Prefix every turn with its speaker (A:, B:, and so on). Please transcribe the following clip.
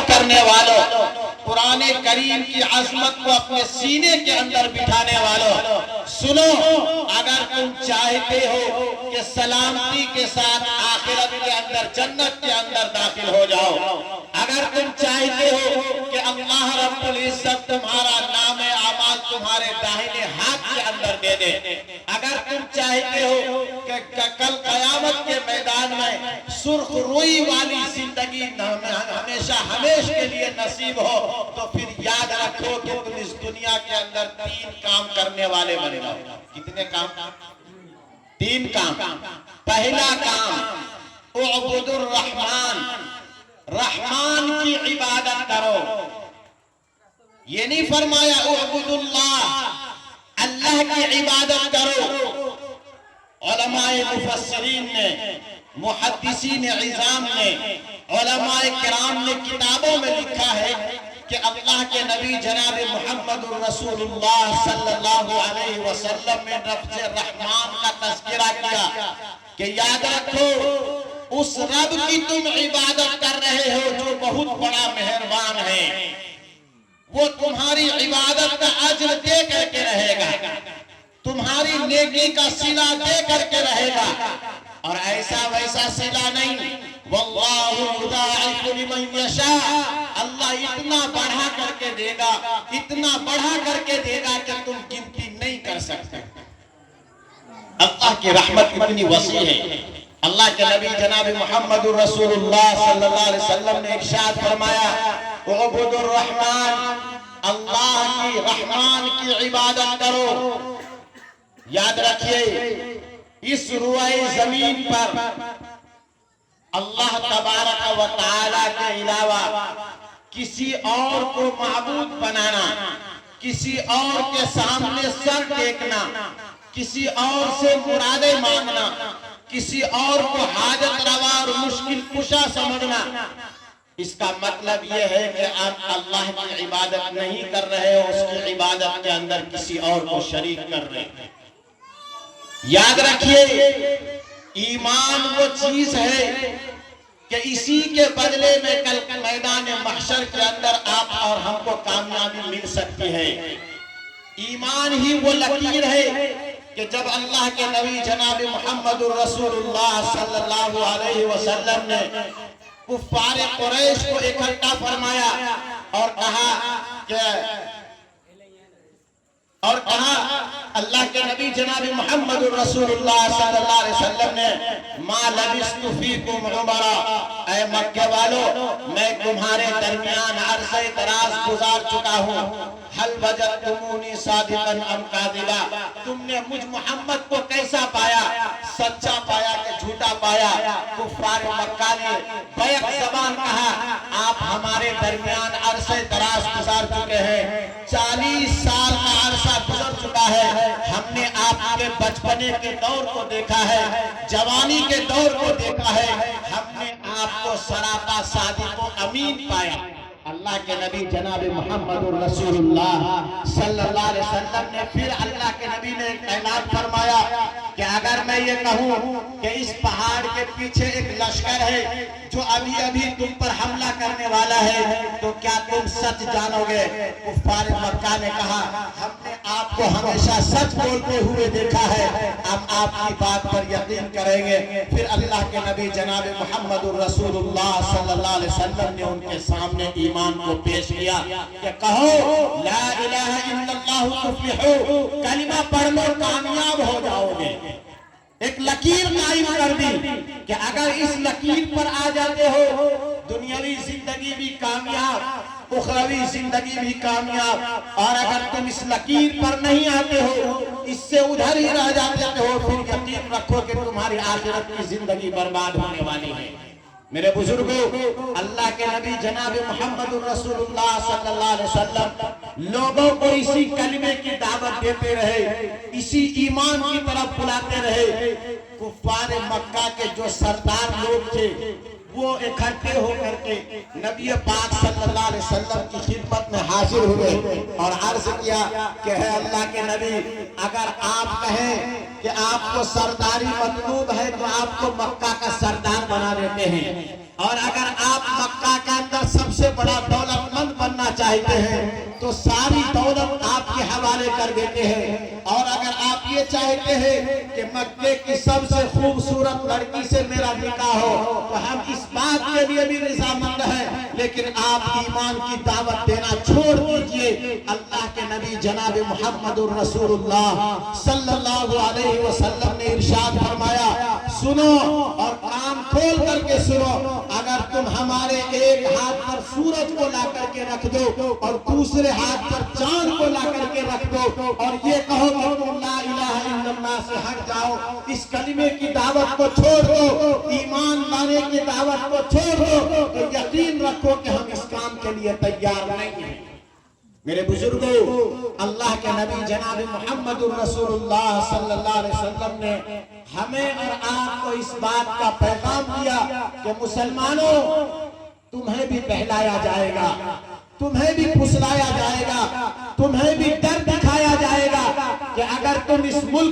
A: کرنے والوں، قرآن کریم کی عظمت کو اپنے سینے کے اندر بٹھانے والوں، سنو، اگر تم چاہتے ہو کہ سلامتی کے ساتھ آخرت کے اندر جنت کے اندر داخل ہو جاؤ، اگر تم چاہتے ہو کہ اللہ رب العزت تمہارا نام اعمال تمہارے داہنے ہاتھ کے اندر دے دے، اگر تم چاہتے ہو کہ کل قیامت کے میدان میں سرخ روئی والی زندگی ہمیشہ کے لیے نصیب ہو، تو پھر یاد رکھو کہ تم اس دنیا کے اندر 3 کام کرنے والے بن جاؤ۔ کتنے کام؟ 3 کام۔ پہلا کام، اعبد الرحمن، رحمان کی عبادت کرو۔ یہ نہیں فرمایا اعبد اللہ، اللہ کی عبادت کرو۔ علماء مفسرین نے، محدثین عظام نے، علماء کرام نے کتابوں میں لکھا ہے کہ اللہ کے نبی جناب محمد رسول اللہ صلی اللہ علیہ وسلم نے لفظ رحمان کا تذکرہ کیا کہ یاد رکھو اس رب کی تم عبادت کر رہے ہو جو بہت بڑا مہربان ہے، وہ تمہاری عبادت کا اجر دے کر کے رہے گا، تمہاری نیکی کا صلہ دے کر کے رہے گا، اور ایسا ویسا صلہ نہیں۔ واللہ یضاعف لمن یشاء، اللہ اتنا بڑھا کر کے دے گا، اتنا بڑھا کر کے دے گا کہ تم گنتی نہیں کر سکتے۔ اللہ کی رحمت اتنی وسیع ہے۔ اللہ کے نبی جناب محمد رسول اللہ صلی اللہ علیہ وسلم نے ارشاد فرمایا اعبد الرحمن، اللہ کی رحمان کی عبادت کرو۔ یاد رکھیے اس روئے زمین پر اللہ تبارک و تعالی کے علاوہ کسی اور کو معبود بنانا، کسی اور کے سامنے سر ٹیکنا، کسی اور سے مرادیں مانگنا، کسی اور کو حاجت روا اور مشکل کشا سمجھنا، اس کا مطلب یہ ہے کہ آپ اللہ کی عبادت نہیں کر رہے ہو، اس کی عبادت کے اندر کسی اور کو شریک کر رہے ہیں۔ یاد رکھیے ایمان وہ چیز ہے کہ اسی کے بدلے میں کل میدان محشر کے اندر آپ اور ہم کو کامیابی مل سکتی ہے۔ ایمان ہی وہ لکیر ہے کہ جب اللہ کے نبی جناب محمد رسول اللہ صلی اللہ علیہ وسلم نے کفار قریش کو اکٹھا فرمایا اور کہا اللہ کے نبی جناب محمد رسول اللہ صلی اللہ علیہ وسلم نے ما لبثت فیکم عمرا، اے مکہ والو میں تمہارے درمیان عرصہ دراز گزار چکا ہوں، حل وجدتمونی صادقا ام کاذبا، تم نے مجھ محمد کو کیسا پایا، سچا پایا کہ جھوٹا پایا؟ کفار مکہ نے بیک زبان کہا آپ ہمارے درمیان عرصہ دراز گزار چکے ہیں، 40 سال کا عرصہ گزر چکا ہے، ہم نے آپ کے بچپنے کے دور کو دیکھا ہے، جوانی کے دور کو دیکھا ہے، ہم نے آپ کو سراپا صادق و امین پایا۔ اللہ کے نبی جناب محمد رسول اللہ صلی اللہ علیہ وسلم نے پھر اللہ کے نبی نے اعلان فرمایا کہ اگر میں یہ کہوں کہ اس پہاڑ کے پیچھے ایک لشکر ہے جو ابھی ابھی تم پر حملہ کرنے والا ہے تو کیا تم سچ جانو گے؟ کفار مکہ نے کہا ہم نے آپ کو ہمیشہ سچ بولتے ہوئے دیکھا ہے، ہم آپ کی بات پر یقین کریں گے۔ پھر اللہ کے نبی جناب محمد رسول اللہ صلی اللہ علیہ وسلم نے ان کے سامنے ایمان کو پیش کیا کہ کہو لا الہ الا اللہ تفلحو، کلمہ پڑھ لو کامیاب ہو جاؤ گے۔ ایک لکیر قائم کر دی کہ اگر اس لکیر پر آ جاتے ہو دنیاوی زندگی بھی کامیاب، اخروی زندگی بھی کامیاب، اور اگر تم اس لکیر پر نہیں آتے ہو، اس سے ادھر ہی رہ جاتے ہو، پھر یقین رکھو کہ تمہاری آخرت کی زندگی برباد ہونے والی ہے۔ میرے بزرگوں، اللہ کے نبی جناب محمد رسول اللہ صلی اللہ علیہ وسلم لوگوں کو اسی کلمے کی دعوت دیتے رہے، اسی ایمان کی طرف بلاتے رہے۔ کفار مکہ کے جو سردار لوگ تھے وہ اکٹھے ہو کر کے نبی پاک صلی اللہ علیہ وسلم کی خدمت میں حاضر ہوئے اور عرض کیا کہ ہے اللہ کے نبی، اگر آپ کہیں کہ آپ کو سرداری مطلوب ہے تو آپ کو مکہ کا سردار بنا دیتے ہیں، اور اگر چاہتے ہیں تو ساری دولت آپ کے حوالے کر دیتے ہیں، اور اگر آپ یہ چاہتے ہیں کہ مکے کی سب سے خوبصورت لڑکی سے میرا نکاح ہو تو ہم اس بات کے لیے بھی رضامند ہیں، لیکن آپ ایمان کی دعوت دینا چھوڑ دیجئے۔ اللہ کے نبی جناب محمد الرسول اللہ صلی اللہ علیہ وسلم نے ارشاد فرمایا، سنو اور کان کھول کر کے سنو، اگر تم ہمارے ایک ہاتھ پر سورج کو لا کر کے رکھ دو اور دوسرے ہاتھ پر چاند کو لا کر کے رکھ دو اور یہ کہو کہ تم لا الہ الا اللہ سے ہٹ جاؤ، اس کلمے کی دعوت کو چھوڑ دو، ایمان لانے کی دعوت کو چھوڑ دو، تو یقین رکھو کہ ہم اس کام کے لیے تیار نہیں ہیں۔ میرے بزرگوں، اللہ کے نبی جناب محمد الرسول اللہ صلی اللہ علیہ وسلم نے ہمیں اور آپ کو اس بات کا پیغام دیا کہ مسلمانوں، تمہیں بھی بہلایا جائے گا، تمہیں بھی پھسلایا جائے گا، تمہیں بھی ڈر دکھایا جائے گا کہ اگر تم اس ملک